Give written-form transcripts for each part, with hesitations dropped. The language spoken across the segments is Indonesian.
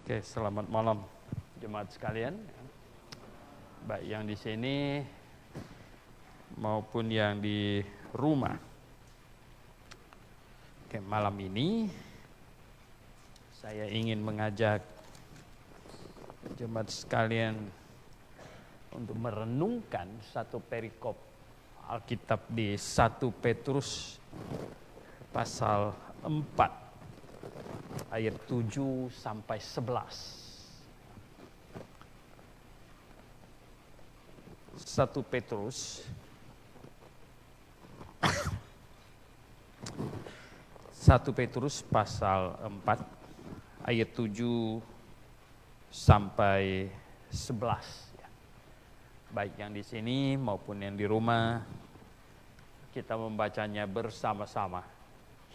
Oke, selamat malam jemaat sekalian, baik yang di sini maupun yang di rumah. Oke, malam ini saya ingin mengajak jemaat sekalian untuk merenungkan satu perikop Alkitab di 1 Petrus pasal 4 ayat 7 sampai 11. 1 Petrus 1 Petrus pasal 4 ayat 7 sampai 11. Baik yang di sini maupun yang di rumah, kita membacanya bersama-sama.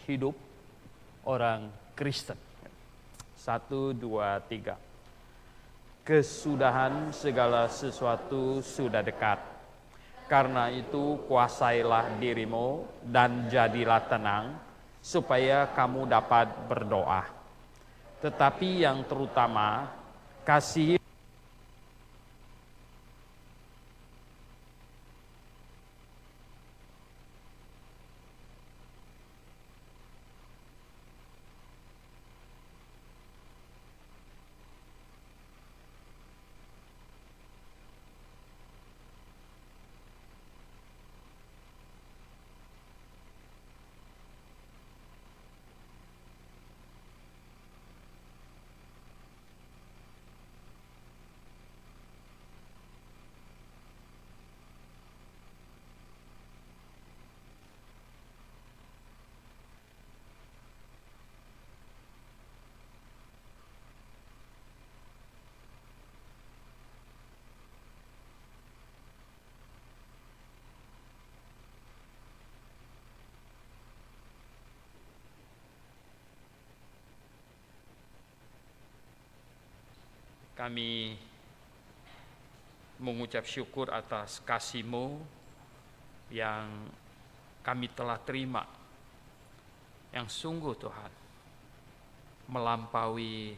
Hidup orang Kristen. 1, 2, 3. Kesudahan segala sesuatu sudah dekat. Karena itu kuasailah dirimu dan jadilah tenang, supaya kamu dapat berdoa. Tetapi yang terutama, kasih kami mengucap syukur atas kasih-Mu yang kami telah terima, yang sungguh Tuhan melampaui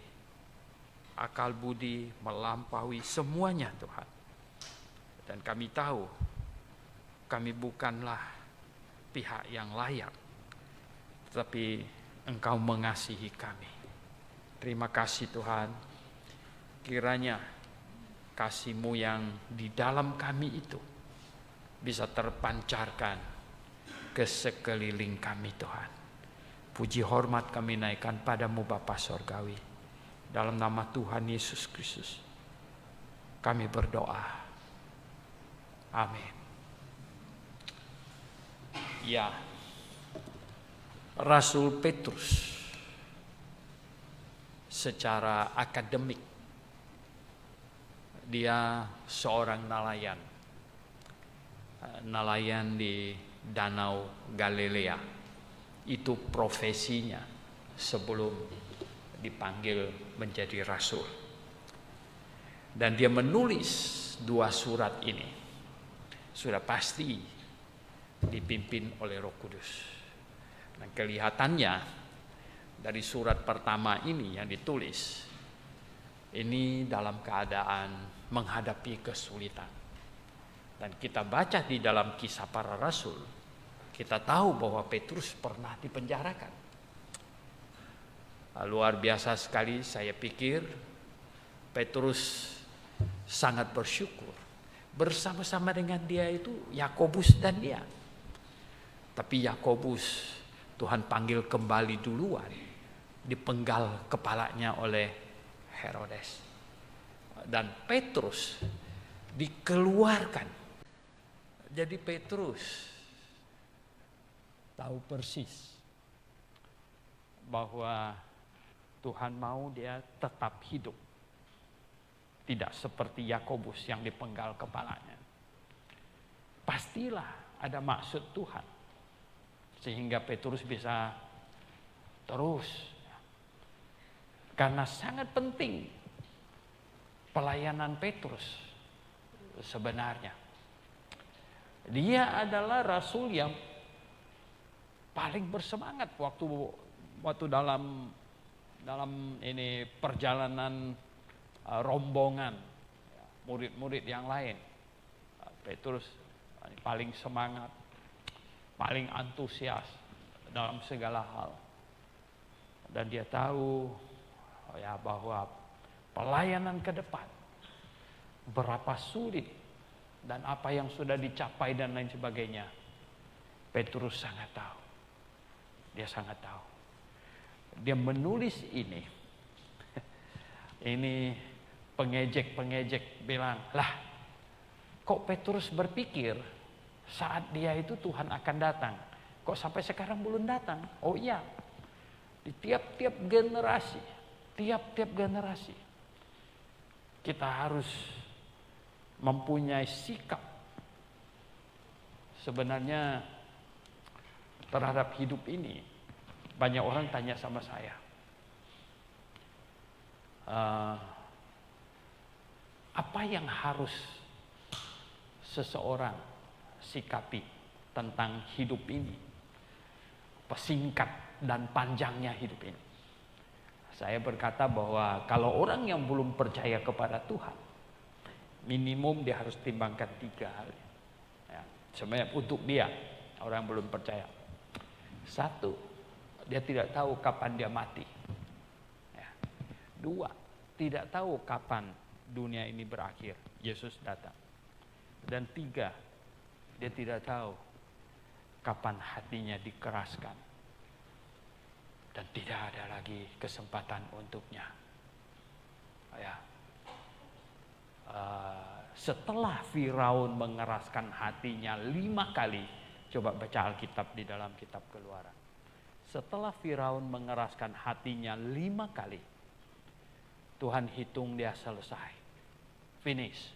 akal budi, melampaui semuanya Tuhan. Dan kami tahu kami bukanlah pihak yang layak, tetapi Engkau mengasihi kami. Terima kasih Tuhan. Kiranya kasih-Mu yang di dalam kami itu bisa terpancarkan ke sekeliling kami Tuhan. Puji hormat kami naikkan padamu Bapa Sorgawi. Dalam nama Tuhan Yesus Kristus kami berdoa. Amin. Ya, Rasul Petrus secara akademik dia seorang nelayan di Danau Galilea. Itu profesinya sebelum dipanggil menjadi rasul. Dan dia menulis 2 surat ini. Sudah pasti dipimpin oleh Roh Kudus. Dan kelihatannya dari surat pertama ini yang ditulis, ini dalam keadaan menghadapi kesulitan. Dan kita baca di dalam Kisah Para Rasul, kita tahu bahwa Petrus pernah dipenjarakan. Luar biasa sekali, saya pikir Petrus sangat bersyukur. Bersama-sama dengan dia itu Yakobus dan dia. Tapi Yakobus Tuhan panggil kembali duluan, dipenggal kepalanya oleh Herodes. Dan Petrus dikeluarkan. Jadi Petrus tahu persis bahwa Tuhan mau dia tetap hidup. Tidak seperti Yakobus yang dipenggal kepalanya. Pastilah ada maksud Tuhan, sehingga Petrus bisa terus. Karena sangat penting pelayanan Petrus sebenarnya. Dia adalah rasul yang paling bersemangat waktu dalam dalam ini perjalanan rombongan murid-murid yang lain. Petrus paling semangat, paling antusias dalam segala hal. Dan dia tahu bahwa pelayanan ke depan berapa sulit dan apa yang sudah dicapai dan lain sebagainya. Petrus sangat tahu. Dia sangat tahu. Dia menulis ini. Ini pengejek-pengejek bilang, lah kok Petrus berpikir saat dia itu Tuhan akan datang, kok sampai sekarang belum datang? Oh iya, di tiap-tiap generasi kita harus mempunyai sikap sebenarnya terhadap hidup ini. Banyak orang tanya sama saya, apa yang harus seseorang sikapi tentang hidup ini, singkat dan panjangnya hidup ini. Saya berkata bahwa kalau orang yang belum percaya kepada Tuhan, minimum dia harus timbangkan 3 hal. Sebenarnya untuk dia, orang yang belum percaya. 1, dia tidak tahu kapan dia mati. 2, tidak tahu kapan dunia ini berakhir, Yesus datang. Dan 3, dia tidak tahu kapan hatinya dikeraskan dan tidak ada lagi kesempatan untuknya. Setelah Firaun mengeraskan hatinya 5 kali, coba baca Alkitab di dalam kitab Keluaran. Setelah Firaun mengeraskan hatinya 5 kali, Tuhan hitung dia selesai. Finish.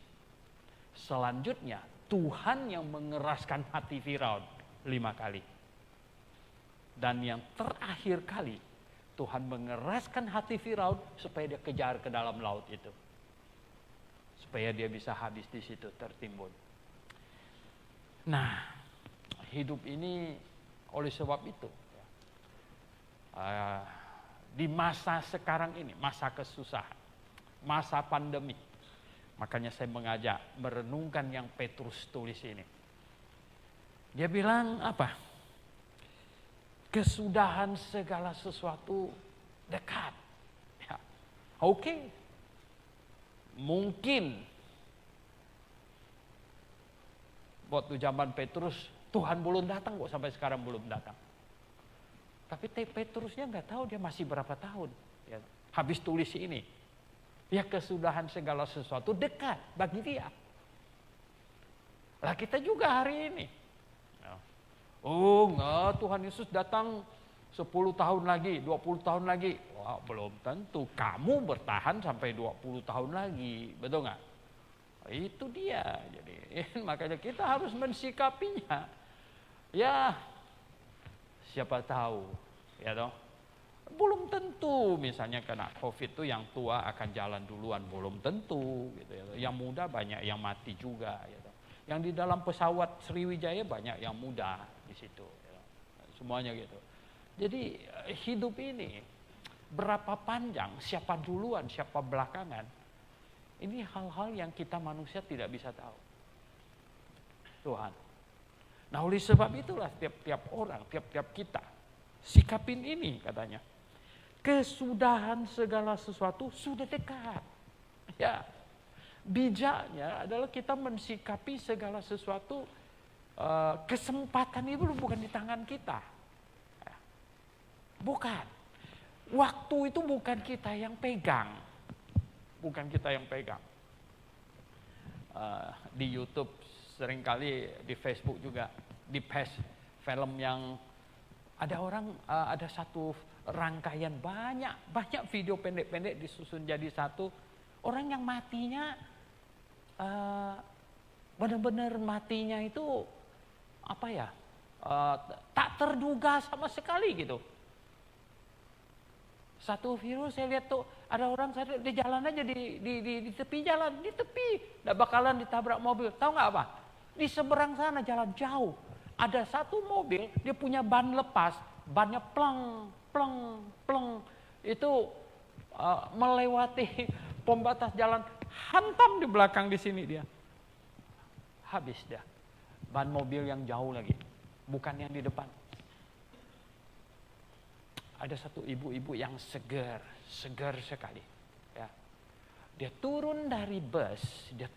Selanjutnya Tuhan yang mengeraskan hati Firaun 5 kali. Dan yang terakhir kali Tuhan mengeraskan hati Firaun supaya dia kejar ke dalam laut itu. Supaya dia bisa habis di situ, tertimbun. Nah, hidup ini oleh sebab itu, di masa sekarang ini, masa kesusahan, masa pandemi, makanya saya mengajak merenungkan yang Petrus tulis ini. Dia bilang apa? Kesudahan segala sesuatu dekat. Oke. Mungkin waktu zaman Petrus Tuhan belum datang kok, sampai sekarang belum datang. Tapi Petrusnya nggak tahu dia masih berapa tahun habis tulis ini. Ya, kesudahan segala sesuatu dekat bagi dia. Lah kita juga hari ini. Oh enggak, Tuhan Yesus datang 10 tahun lagi, 20 tahun lagi. Wah, belum tentu. Kamu bertahan sampai 20 tahun lagi, betul nggak? Itu dia. Jadi makanya kita harus mensikapinya. Ya, siapa tahu, ya toh. Belum tentu misalnya kena COVID itu yang tua akan jalan duluan, belum tentu gitu ya. Yang muda banyak yang mati juga gitu. Yang di dalam pesawat Sriwijaya banyak yang muda di situ ya. Semuanya gitu. Jadi hidup ini berapa panjang, siapa duluan, siapa belakangan, ini hal-hal yang kita manusia tidak bisa tahu. Tuhan. Nah, oleh sebab itulah tiap-tiap orang, tiap-tiap kita sikapin ini katanya. Kesudahan segala sesuatu sudah dekat. Ya, bijaknya adalah kita mensikapi segala sesuatu, kesempatan itu bukan di tangan kita. Bukan. Waktu itu bukan kita yang pegang. Bukan kita yang pegang. Di YouTube seringkali, di Facebook juga, di post film yang ada orang, ada satu rangkaian banyak video pendek-pendek disusun jadi satu. Orang yang matinya benar-benar matinya itu apa ya, tak terduga sama sekali gitu. Satu virus saya lihat tuh ada orang di jalan aja, di tepi jalan, di tepi, nggak bakalan ditabrak mobil. Tahu nggak apa? Di seberang sana jalan jauh ada satu mobil, dia punya ban lepas, bannya pleng pleng pleng. Itu melewati pembatas jalan, hantam di belakang di sini dia. Habis dia. Ban mobil yang jauh lagi, bukan yang di depan. Ada satu ibu-ibu yang segar sekali. Ya. Dia turun dari bus gitu.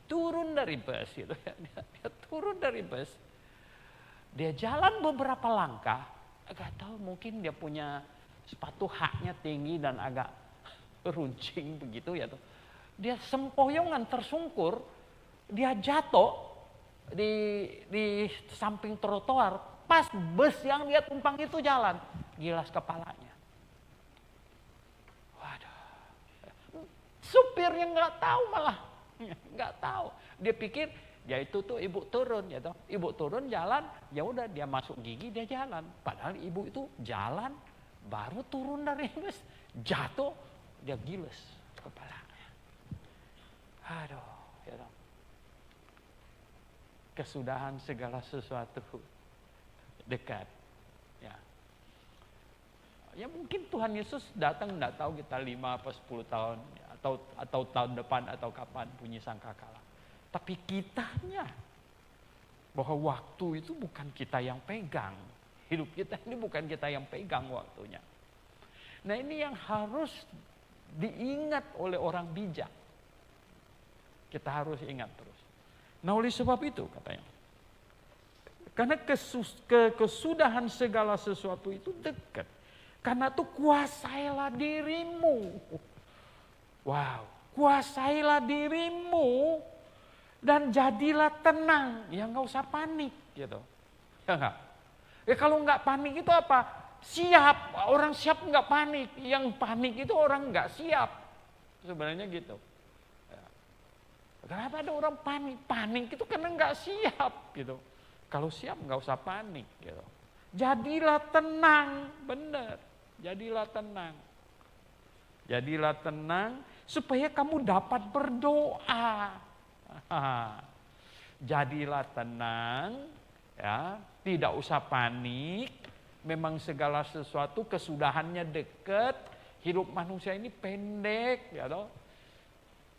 Dia turun dari bus. Dia jalan beberapa langkah, agak tahu mungkin dia punya sepatu haknya tinggi dan agak runcing begitu ya tuh. Dia sempoyongan tersungkur, dia jatuh di samping trotoar, pas bus yang dia tumpang itu jalan, gilas kepalanya. Waduh, supirnya nggak tahu malah, nggak tahu. Dia pikir ya itu tuh ibu turun, ya toh. Ibu turun jalan, ya udah dia masuk gigi dia jalan. Padahal ibu itu jalan, baru turun dari bus, jatuh, dia gilas kepalanya. Aduh, ya toh. Kesudahan segala sesuatu dekat. Ya mungkin Tuhan Yesus datang enggak tahu kita 5 atau 10 tahun atau tahun depan atau kapan bunyi sangkakala. Tapi kitanya bahwa waktu itu bukan kita yang pegang. Hidup kita ini bukan kita yang pegang waktunya. Nah, ini yang harus diingat oleh orang bijak. Kita harus ingat terus. Nah, oleh sebab itu katanya, karena kesudahan segala sesuatu itu dekat. Karena itu kuasailah dirimu. Wow, kuasailah dirimu dan jadilah tenang. Ya nggak usah panik gitu. Ya nggak? Ya kalau nggak panik itu apa? Siap. Orang siap nggak panik. Yang panik itu orang nggak siap. Sebenarnya gitu. Kenapa ada orang panik? Panik itu karena nggak siap gitu. Kalau siap nggak usah panik gitu. Jadilah tenang, benar. Jadilah tenang. Jadilah tenang supaya kamu dapat berdoa. Jadilah tenang, ya, tidak usah panik. Memang segala sesuatu kesudahannya dekat. Hidup manusia ini pendek, ya toh.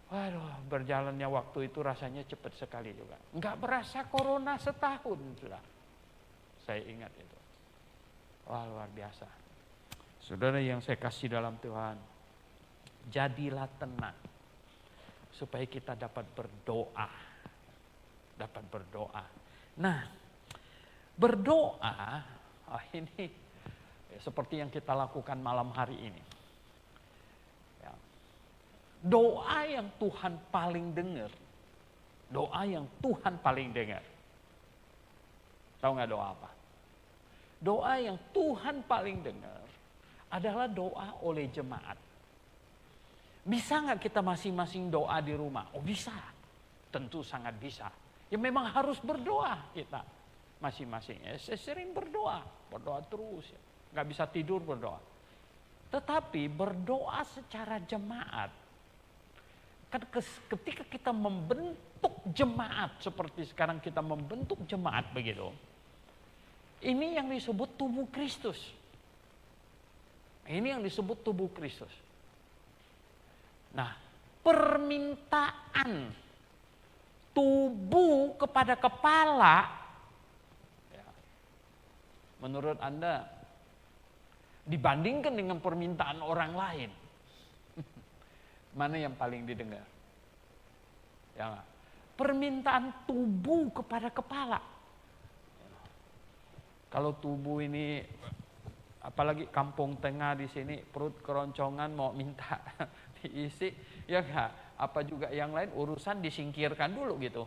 Waduh, berjalannya waktu itu rasanya cepat sekali juga. Enggak berasa corona setahun sudah. Saya ingat itu. Wah, luar biasa. Saudara yang saya kasih dalam Tuhan, jadilah tenang. Supaya kita dapat berdoa. Dapat berdoa. Nah, berdoa, ini seperti yang kita lakukan malam hari ini. Doa yang Tuhan paling dengar. Doa yang Tuhan paling dengar. Tahu nggak doa apa? Doa yang Tuhan paling dengar adalah doa oleh jemaat. Bisa nggak kita masing-masing doa di rumah? Oh bisa. Tentu sangat bisa. Ya memang harus berdoa kita masing-masing. Ya, saya sering berdoa terus. Ya. Nggak bisa tidur berdoa. Tetapi berdoa secara jemaat, kan ketika kita membentuk jemaat seperti sekarang kita membentuk jemaat begitu, ini yang disebut tubuh Kristus. Ini yang disebut tubuh Kristus. Nah, permintaan tubuh kepada kepala, ya, menurut Anda dibandingkan dengan permintaan orang lain, mana yang paling didengar? Ya, permintaan tubuh kepada kepala. Kalau tubuh ini, apalagi kampung tengah di sini, perut keroncongan mau minta diisi, ya enggak. Apa juga yang lain urusan disingkirkan dulu gitu.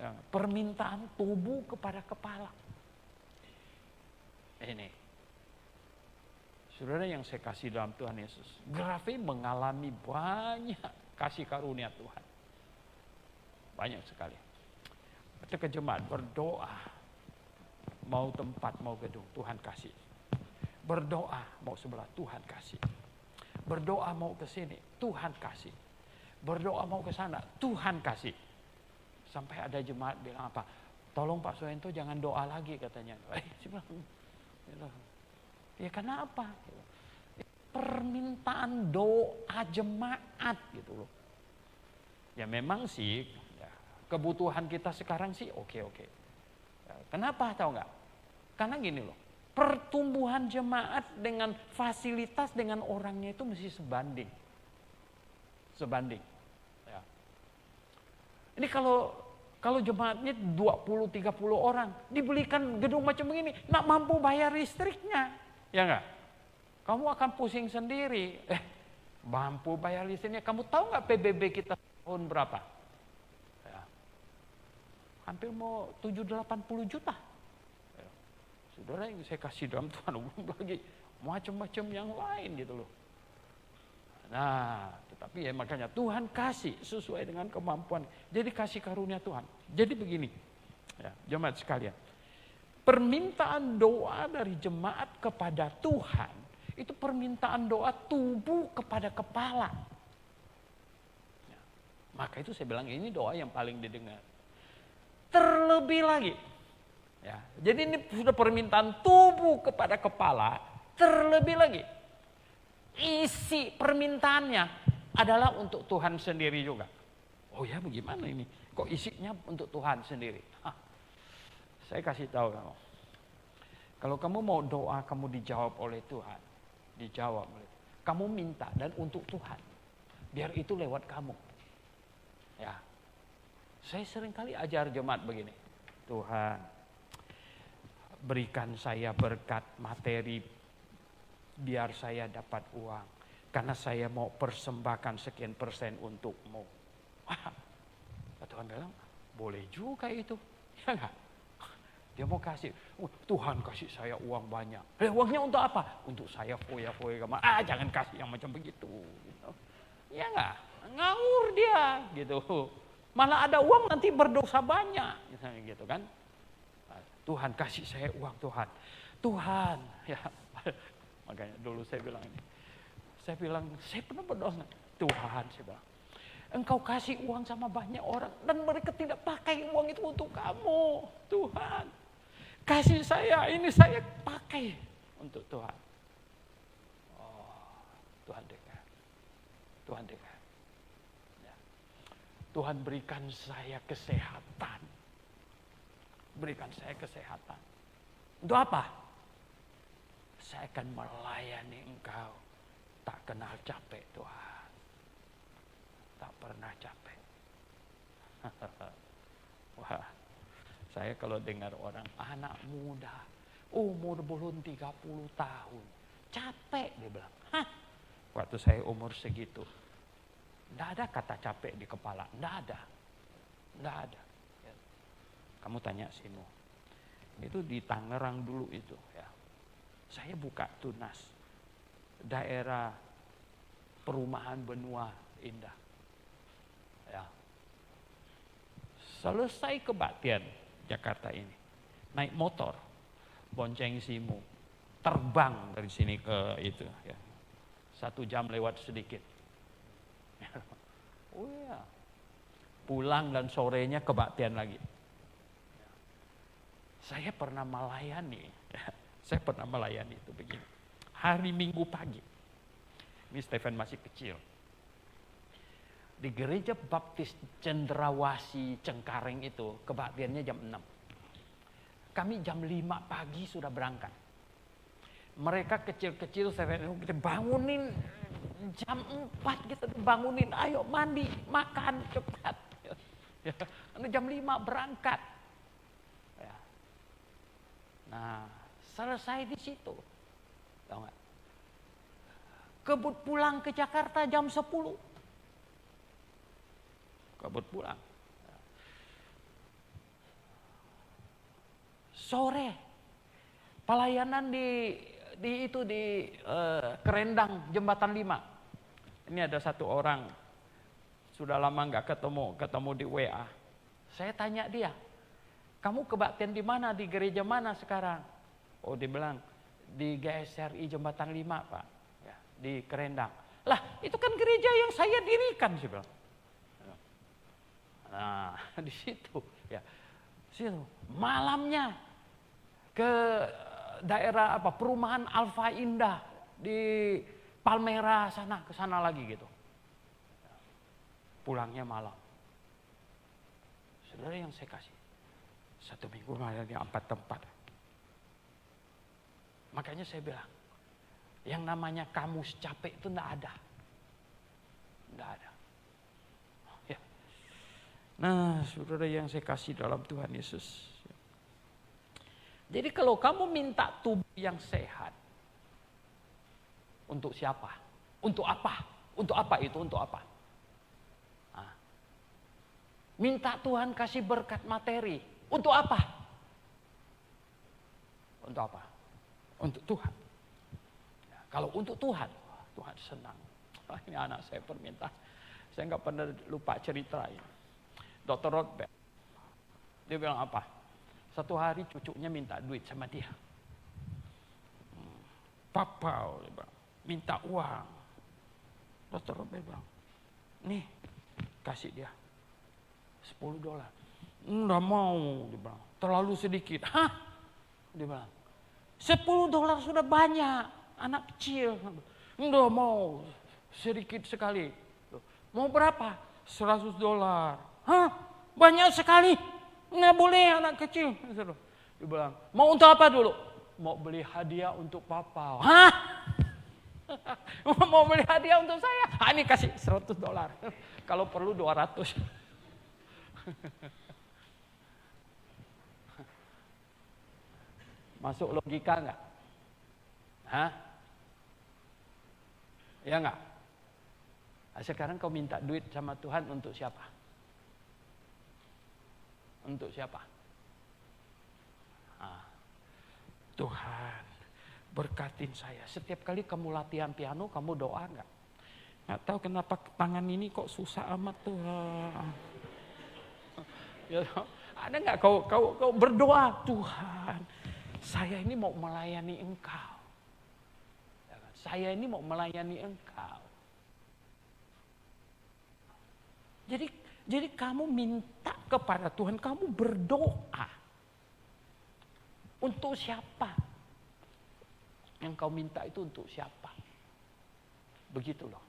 Ya, permintaan tubuh kepada kepala. Ini. Saudara yang saya kasih dalam Tuhan Yesus, Grafe mengalami banyak kasih karunia Tuhan. Banyak sekali. Ketika jemaat berdoa, mau tempat, mau gedung, Tuhan kasih. Berdoa, mau sebelah, Tuhan kasih. Berdoa mau ke sini, Tuhan kasih. Berdoa mau ke sana, Tuhan kasih. Sampai ada jemaat bilang apa? Tolong Pak Suento jangan doa lagi katanya. Ya kenapa? permintaan doa jemaat gitu loh. Ya memang sih ya, kebutuhan kita sekarang sih oke. Ya, kenapa tahu nggak? Karena gini loh, pertumbuhan jemaat dengan fasilitas dengan orangnya itu mesti sebanding. Ya. Ini kalau jemaatnya 20-30 orang, dibelikan gedung macam begini, nggak mampu bayar listriknya, ya nggak? Kamu akan pusing sendiri. Mampu bayar listriknya, kamu tahu nggak PBB kita tahun berapa? Ya. Hampir mau 7-80 juta. Ya. Saudara yang saya kasih dalam Tuhan, lagi macam-macam yang lain gitu loh. Nah, tetapi ya makanya Tuhan kasih sesuai dengan kemampuan. Jadi kasih karunia Tuhan. Jadi begini, ya, jemaat sekalian. Permintaan doa dari jemaat kepada Tuhan, itu permintaan doa tubuh kepada kepala. Ya, maka itu saya bilang ini doa yang paling didengar. Terlebih lagi, ya, jadi ini sudah permintaan tubuh kepada kepala, terlebih lagi. Isi permintaannya adalah untuk Tuhan sendiri juga. Oh ya, bagaimana ini? Kok isinya untuk Tuhan sendiri? Saya kasih tahu kamu. Kalau kamu mau doa kamu dijawab oleh Tuhan, kamu minta dan untuk Tuhan. Biar itu lewat kamu. Ya. Saya seringkali ajar jemaat begini. Tuhan, berikan saya berkat materi biar saya dapat uang. Karena saya mau persembahkan sekian persen untukmu. Wah, Tuhan bilang, boleh juga itu. Ya enggak? Dia mau kasih. Tuhan kasih saya uang banyak. Uangnya untuk apa? Untuk saya foya-foya kemana. Jangan kasih yang macam begitu. Ya enggak? Ngawur dia. Gitu. Malah ada uang nanti berdosa banyak. Gitu kan. Tuhan kasih saya uang Tuhan. Tuhan. Ya. Makanya dulu saya bilang ini. Saya pernah berdoa. Tuhan, saya bilang. Engkau kasih uang sama banyak orang. Dan mereka tidak pakai uang itu untuk kamu. Tuhan. Kasih saya, ini saya pakai untuk Tuhan. Oh, Tuhan dengar. Tuhan dengar. Ya. Tuhan berikan saya kesehatan. Berikan saya kesehatan. Untuk apa? Saya akan melayani engkau. Tak kenal capek Tuhan. Tak pernah capek. Wah, saya kalau dengar orang anak muda, umur belum 30 tahun, capek dia bilang. Waktu saya umur segitu, enggak ada kata capek di kepala, enggak ada. Kamu tanya Simo, itu di Tangerang dulu itu ya. Saya buka tunas daerah perumahan Benua Indah. Ya. Selesai kebaktian Jakarta ini, naik motor, bonceng Simo, terbang dari sini ke itu. Ya. 1 jam lewat sedikit. Oh ya, pulang dan sorenya kebaktian lagi. Saya pernah melayani. Saya pernah melayani itu begini. Hari Minggu pagi. Ini Stephen masih kecil. Di gereja Baptis Cendrawasih Cengkareng itu kebaktiannya jam 6. Kami jam 5 pagi sudah berangkat. Mereka kecil-kecil kita bangunin jam 4 kita bangunin, ayo mandi, makan cepat. Jam 5 berangkat. Ya. Nah, selesai di situ. Tahu nggak? Kebut pulang ke Jakarta jam 10. Kebut pulang. Sore pelayanan di Kerendang Jembatan 5. Ini ada satu orang sudah lama nggak ketemu di WA. Saya tanya dia, kamu kebaktian di mana, di gereja mana sekarang? Oh, dia bilang di GSRI Jembatan 5 Pak, ya, di Kerendang. Lah, itu kan gereja yang saya dirikan sih bilang. Nah, di situ ya. Situ malamnya ke daerah perumahan Alfa Indah di Palmera sana, ke sana lagi gitu. Pulangnya malam. Saudara yang saya kasih, 1 minggu malah di 4 tempat. Makanya saya bilang, yang namanya kamus capek itu enggak ada. Enggak ada. Ya. Nah, saudara yang saya kasih dalam Tuhan Yesus. Jadi kalau kamu minta tubuh yang sehat, untuk siapa? Untuk apa? Untuk apa itu? Untuk apa? Nah. Minta Tuhan kasih berkat materi. Untuk apa? Untuk apa? Untuk Tuhan. Ya, kalau untuk Tuhan, Tuhan senang. Ini anak saya permintaan. Saya nggak pernah lupa cerita ini. Dr. Rothbard, dia bilang apa? Satu hari cucunya minta duit sama dia. Papa, dia bilang, minta uang. Dr. Rothbard bilang, nih, kasih dia $10. Enggak mau, dia bilang, terlalu sedikit. Hah? Dia bilang, $10 sudah banyak, anak kecil. Enggak mau, sedikit sekali. Mau berapa? $100. Hah? Banyak sekali. Nggak boleh anak kecil. Dia bilang, mau untuk apa dulu? Mau beli hadiah untuk papa. Hah? Mau beli hadiah untuk saya? Ini kasih $100. Kalau perlu 200. Masuk logika nggak? Hah? Ya nggak? Sekarang kau minta duit sama Tuhan untuk siapa? Untuk siapa? Tuhan, berkatin saya. Setiap kali kamu latihan piano, kamu doa nggak? Nggak tahu kenapa tangan ini kok susah amat Tuhan. Ya, ada nggak kau berdoa, Tuhan, saya ini mau melayani Engkau. Saya ini mau melayani Engkau. Jadi kamu minta kepada Tuhan, kamu berdoa. Untuk siapa? Yang kau minta itu untuk siapa? Begitu loh.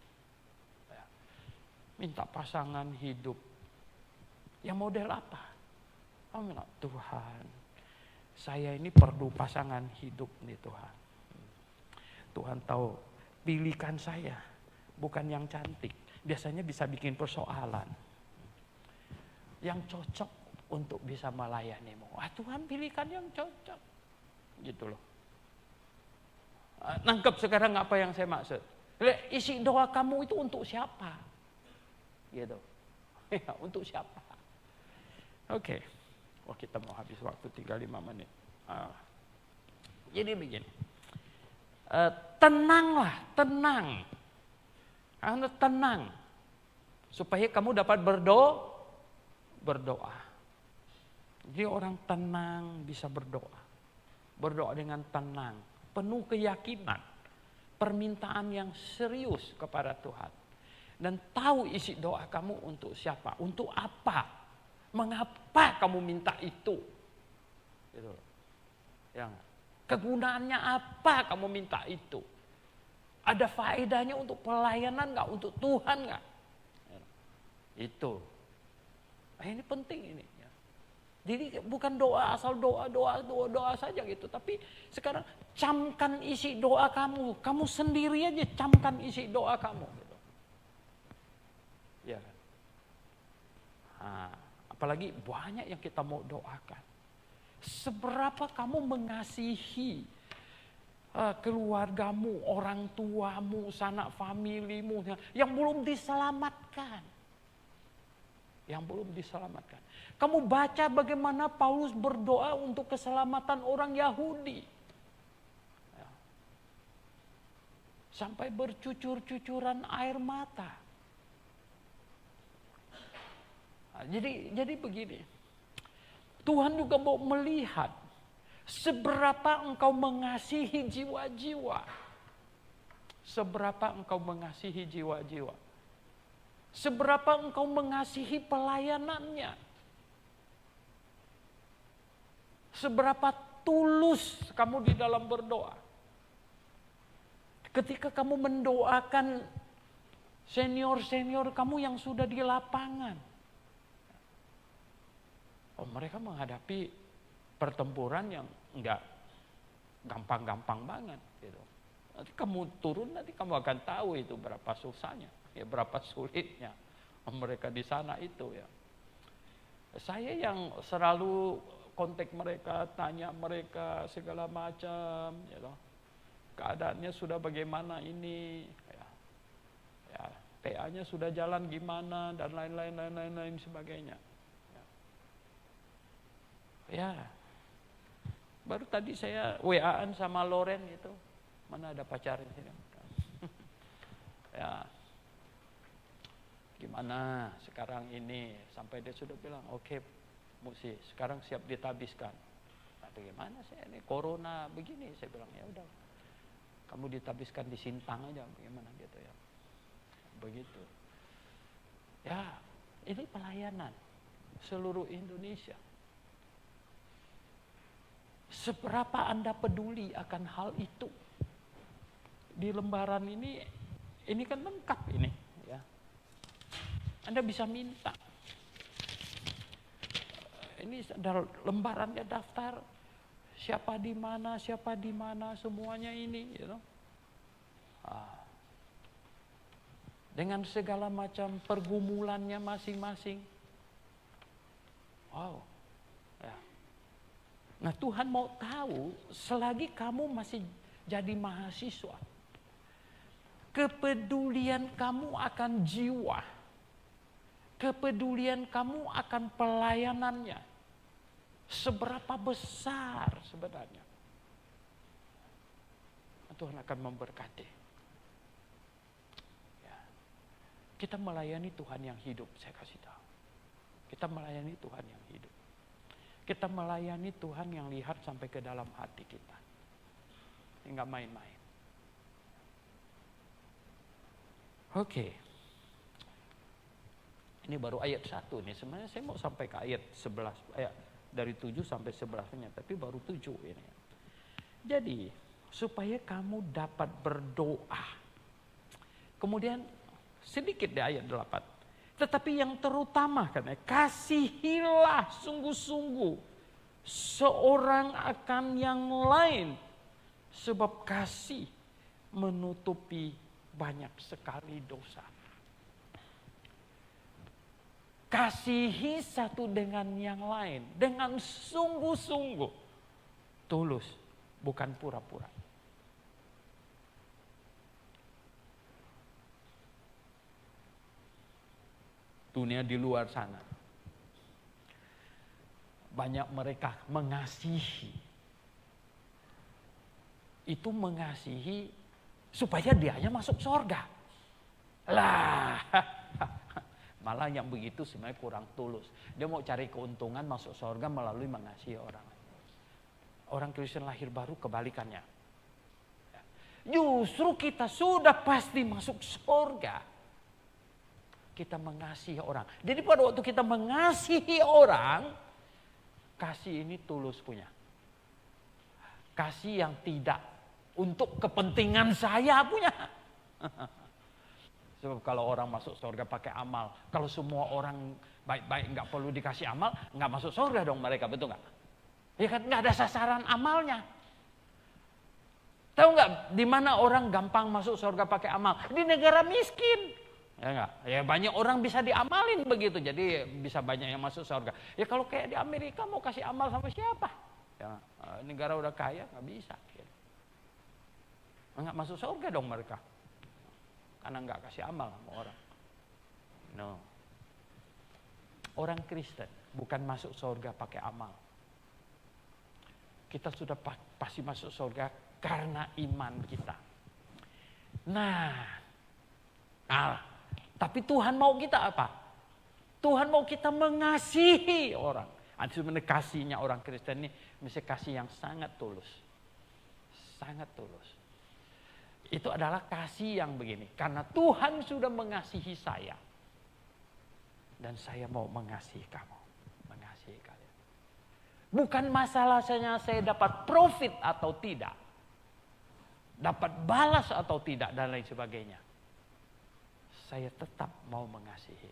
Minta pasangan hidup. Yang model apa? Kamu bilang, Tuhan, saya ini perlu pasangan hidup nih Tuhan. Tuhan tahu, pilihkan saya, bukan yang cantik. Biasanya bisa bikin persoalan. Yang cocok untuk bisa melayanimu. Tuhan pilihkan yang cocok. Gitu loh. Nangkep sekarang apa yang saya maksud? Isi doa kamu itu untuk siapa? Gitu. Ya, untuk siapa? Oke. Oh, kita mau habis waktu tinggal 5 menit. Jadi begini. Tenanglah, tenang. Anda tenang. Supaya kamu dapat berdoa. Jadi orang tenang bisa berdoa. Berdoa dengan tenang, penuh keyakinan, permintaan yang serius kepada Tuhan. Dan tahu isi doa kamu untuk siapa, untuk apa, mengapa kamu minta itu. Gitu. Yang kegunaannya apa kamu minta itu. Ada faedahnya untuk pelayanan nggak, untuk Tuhan nggak? Itu. Ini penting ini. Jadi bukan doa asal doa saja gitu. Tapi sekarang camkan isi doa kamu. Kamu sendiri aja camkan isi doa kamu. Gitu. Ya. Apalagi banyak yang kita mau doakan. Seberapa kamu mengasihi keluargamu, orang tuamu, sanak familimu yang belum diselamatkan. Yang belum diselamatkan. Kamu baca bagaimana Paulus berdoa untuk keselamatan orang Yahudi. Ya. Sampai bercucur-cucuran air mata. Jadi begini. Tuhan juga mau melihat seberapa engkau mengasihi jiwa-jiwa. Seberapa engkau mengasihi jiwa-jiwa. Seberapa engkau mengasihi pelayanannya. Seberapa tulus kamu di dalam berdoa. Ketika kamu mendoakan senior-senior kamu yang sudah di lapangan. Mereka menghadapi pertempuran yang enggak gampang-gampang banget gitu. Nanti kamu turun, nanti kamu akan tahu itu berapa susahnya, ya berapa sulitnya mereka di sana itu ya. Saya yang selalu kontak mereka, tanya mereka segala macam, gitu. Keadaannya sudah bagaimana ini, ya PA-nya sudah jalan gimana dan lain-lain sebagainya. Ya, baru tadi saya WA-an sama Loren itu, mana ada pacarnya sini. Ya, gimana sekarang ini, sampai dia sudah bilang, oke, Musi, sekarang siap ditabiskan. Nah, bagaimana sih ini corona begini? Saya bilang ya udah, kamu ditabiskan di Sintang aja, bagaimana gitu ya. Begitu. Ya, ini pelayanan seluruh Indonesia. Seberapa Anda peduli akan hal itu? Di lembaran ini kan lengkap ini, ya. Anda bisa minta. Ini ada lembarannya, daftar siapa di mana, semuanya ini, you know. Dengan segala macam pergumulannya masing-masing. Wow. Ya. Nah, Tuhan mau tahu selagi kamu masih jadi mahasiswa, kepedulian kamu akan jiwa, kepedulian kamu akan pelayanannya, seberapa besar sebenarnya. Tuhan akan memberkati. Ya. Kita melayani Tuhan yang hidup, saya kasih tahu. Kita melayani Tuhan yang hidup. Kita melayani Tuhan yang lihat sampai ke dalam hati kita. Enggak main-main. Oke. Ini baru ayat 1 nih. Sebenarnya saya mau sampai ke ayat 11. Dari 7 sampai 11-nya. Tapi baru 7 ini. Jadi, supaya kamu dapat berdoa. Kemudian sedikit di ayat 8. Tetapi yang terutama kan, kasihilah sungguh-sungguh seorang akan yang lain, sebab kasih menutupi banyak sekali dosa. Kasihi satu dengan yang lain dengan sungguh-sungguh, tulus, bukan pura-pura. Dunia di luar sana, banyak mereka mengasihi. Itu mengasihi supaya dianya masuk surga. Lah, malah yang begitu sebenarnya kurang tulus. Dia mau cari keuntungan masuk surga melalui mengasihi orang. Orang Kristen lahir baru kebalikannya. Justru kita sudah pasti masuk surga. Kita mengasihi orang. Jadi pada waktu kita mengasihi orang, kasih ini tulus punya. Kasih yang tidak untuk kepentingan saya punya. Sebab kalau orang masuk surga pakai amal, kalau semua orang baik-baik nggak perlu dikasih amal, nggak masuk surga dong mereka, betul nggak? Ya kan nggak ada sasaran amalnya. Tahu nggak di mana orang gampang masuk surga pakai amal? Di negara miskin. Ya enggak? Ya banyak orang bisa diamalin begitu, jadi bisa banyak yang masuk surga. Ya kalau kayak di Amerika mau kasih amal sama siapa? Ya, negara udah kaya nggak bisa. Nggak masuk surga dong mereka, karena nggak kasih amal sama orang. No. Orang Kristen bukan masuk surga pakai amal. Kita sudah pasti masuk surga karena iman kita. Nah, tapi Tuhan mau kita apa? Tuhan mau kita mengasihi orang. Sebenarnya kasihnya orang Kristen ini mesti kasih yang sangat tulus. Sangat tulus. Itu adalah kasih yang begini. Karena Tuhan sudah mengasihi saya. Dan saya mau mengasihi kamu. Mengasihi kalian. Bukan masalahnya saya dapat profit atau tidak. dapat balas atau tidak, dan lain sebagainya. Saya tetap mau mengasihi.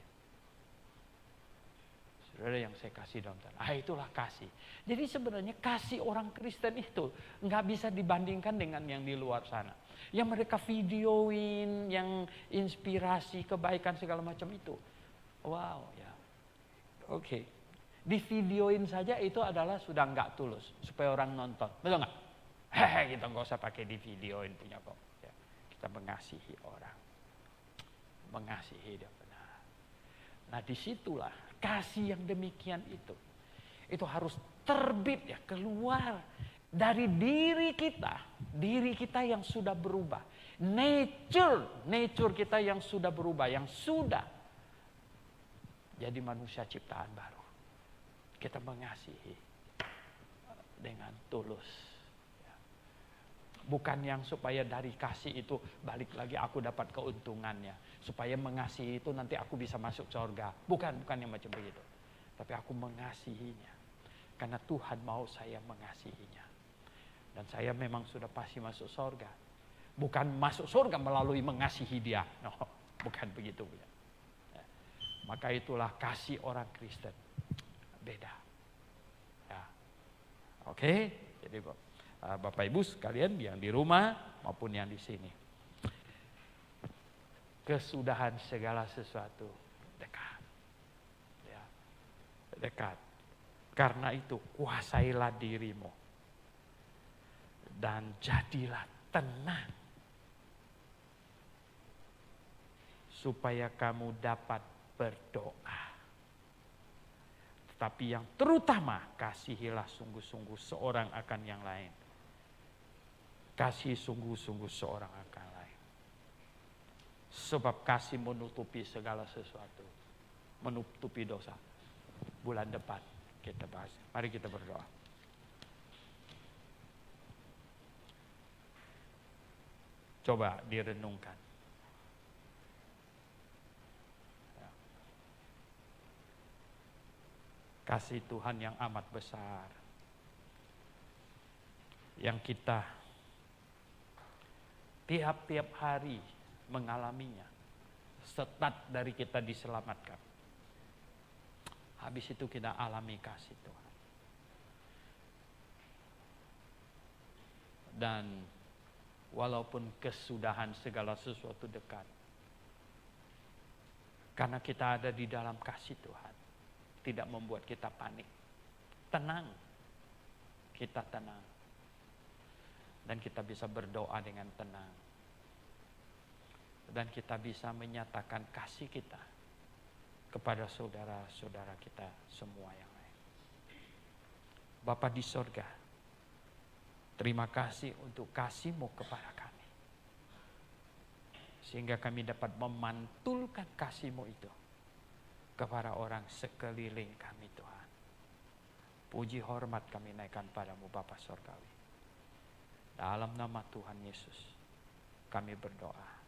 Saudara yang saya kasih dalam Tuhan. Itulah kasih. Jadi sebenarnya kasih orang Kristen itu nggak bisa dibandingkan dengan yang di luar sana. Yang mereka videoin, yang inspirasi, kebaikan segala macam itu. Wow, ya. Oke. Di videoin saja itu adalah sudah nggak tulus. Supaya orang nonton. Betul nggak? Kita nggak usah pakai di videoin punya kok. Ya. Kita mengasihi orang. Mengasihi dia benar. Nah disitulah kasih yang demikian itu harus terbit ya, keluar dari diri kita yang sudah berubah, nature kita yang sudah berubah, yang sudah jadi manusia ciptaan baru. Kita mengasihi dengan tulus. Bukan yang supaya dari kasih itu balik lagi aku dapat keuntungannya. Supaya mengasihi itu nanti aku bisa masuk surga. Bukan yang macam begitu. Tapi aku mengasihinya. Karena Tuhan mau saya mengasihinya. Dan saya memang sudah pasti masuk surga. Bukan masuk surga melalui mengasihi dia. No, bukan begitu. Ya. Maka itulah kasih orang Kristen. Beda. Ya. Oke. Jadi Bapak Ibu sekalian yang di rumah maupun yang di sini. Kesudahan segala sesuatu dekat. Ya, dekat. Karena itu kuasailah dirimu. Dan jadilah tenang. Supaya kamu dapat berdoa. Tetapi yang terutama kasihilah sungguh-sungguh seorang akan yang lain. Kasih sungguh-sungguh seorang akan lain. Sebab kasih menutupi segala sesuatu. Menutupi dosa. Bulan depan kita bahas. Mari kita berdoa. Coba direnungkan. Kasih Tuhan yang amat besar. Yang kita tiap-tiap hari mengalaminya. Start dari kita diselamatkan. Habis itu kita alami kasih Tuhan. Dan walaupun kesudahan segala sesuatu dekat. Karena kita ada di dalam kasih Tuhan. Tidak membuat kita panik. Tenang. Kita tenang. Dan kita bisa berdoa dengan tenang. Dan kita bisa menyatakan kasih kita kepada saudara-saudara kita semua yang lain. Bapa di sorga, terima kasih untuk kasih-Mu kepada kami. Sehingga kami dapat memantulkan kasih-Mu itu kepada orang sekeliling kami Tuhan. Puji hormat kami naikkan padamu Bapa Sorgawi. Dalam nama Tuhan Yesus kami berdoa.